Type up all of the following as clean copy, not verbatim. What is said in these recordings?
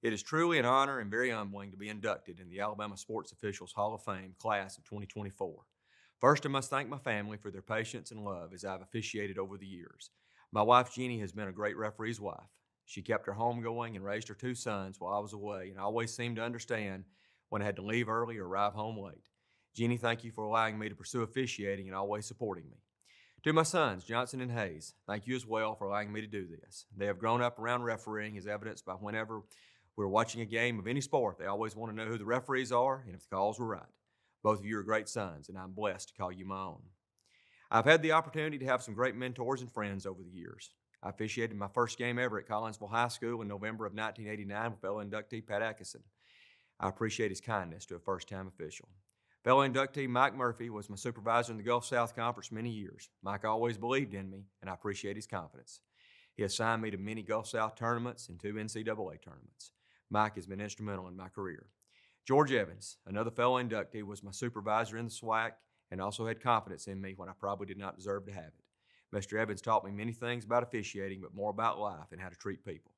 It is truly an honor and very humbling to be inducted in the Alabama Sports Officials Hall of Fame class of 2024. First, I must thank my family for their patience and love as I've officiated over the years. My wife, Jeannie, has been a great referee's wife. She kept her home going and raised her two sons while I was away, and always seemed to understand when I had to leave early or arrive home late. Jeannie, thank you for allowing me to pursue officiating and always supporting me. To my sons, Johnson and Hayes, thank you as well for allowing me to do this. They have grown up around refereeing as evidenced by whenever we're watching a game of any sport, they always want to know who the referees are and if the calls were right. Both of you are great sons, and I'm blessed to call you my own. I've had the opportunity to have some great mentors and friends over the years. I officiated my first game ever at Collinsville High School in November of 1989 with fellow inductee Pat Adkison. I appreciate his kindness to a first-time official. Fellow inductee Mike Murphy was my supervisor in the Gulf South Conference for many years. Mike always believed in me, and I appreciate his confidence. He assigned me to many Gulf South tournaments and 2 NCAA tournaments. Mike has been instrumental in my career. George Evans, another fellow inductee, was my supervisor in the SWAC and also had confidence in me when I probably did not deserve to have it. Mr. Evans taught me many things about officiating, but more about life and how to treat people.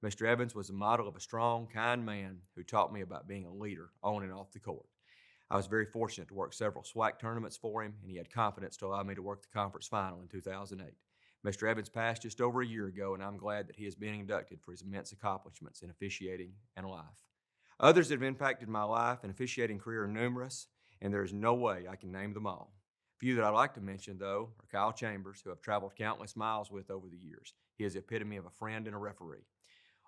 Mr. Evans was a model of a strong, kind man who taught me about being a leader on and off the court. I was very fortunate to work several SWAC tournaments for him, and he had confidence to allow me to work the conference final in 2008. Mr. Evans passed just over a year ago, and I'm glad that he is being inducted for his immense accomplishments in officiating and life. Others that have impacted my life and officiating career are numerous, and there is no way I can name them all. A few that I'd like to mention, though, are Kyle Chambers, who I've traveled countless miles with over the years. He is the epitome of a friend and a referee.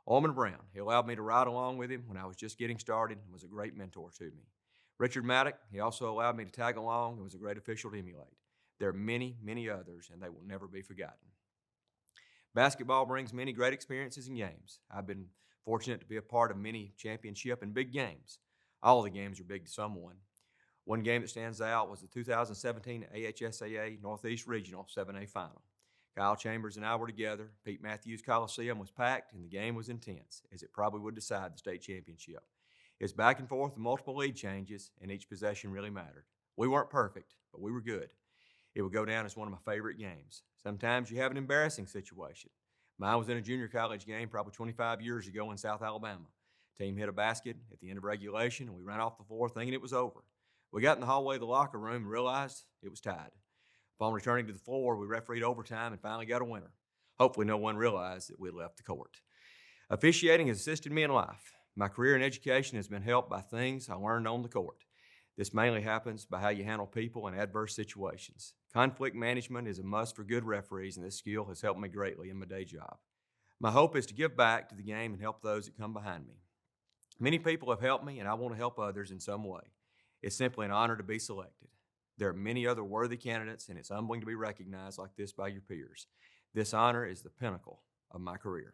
Orman Brown, he allowed me to ride along with him when I was just getting started and was a great mentor to me. Richard Maddock, he also allowed me to tag along and was a great official to emulate. There are many, many others, and they will never be forgotten. Basketball brings many great experiences and games. I've been fortunate to be a part of many championship and big games. All of the games are big to someone. One game that stands out was the 2017 AHSAA Northeast Regional 7A Final. Kyle Chambers and I were together. Pete Matthews Coliseum was packed, and the game was intense, as it probably would decide the state championship. It's back and forth with multiple lead changes, and each possession really mattered. We weren't perfect, but we were good. It would go down as one of my favorite games. Sometimes you have an embarrassing situation. Mine was in a junior college game probably 25 years ago in South Alabama. Team hit a basket at the end of regulation, and we ran off the floor thinking it was over. We got in the hallway of the locker room and realized it was tied. Upon returning to the floor, we refereed overtime and finally got a winner. Hopefully no one realized that we had left the court. Officiating has assisted me in life. My career in education has been helped by things I learned on the court. This mainly happens by how you handle people in adverse situations. Conflict management is a must for good referees, and this skill has helped me greatly in my day job. My hope is to give back to the game and help those that come behind me. Many people have helped me, and I want to help others in some way. It's simply an honor to be selected. There are many other worthy candidates, and it's humbling to be recognized like this by your peers. This honor is the pinnacle of my career.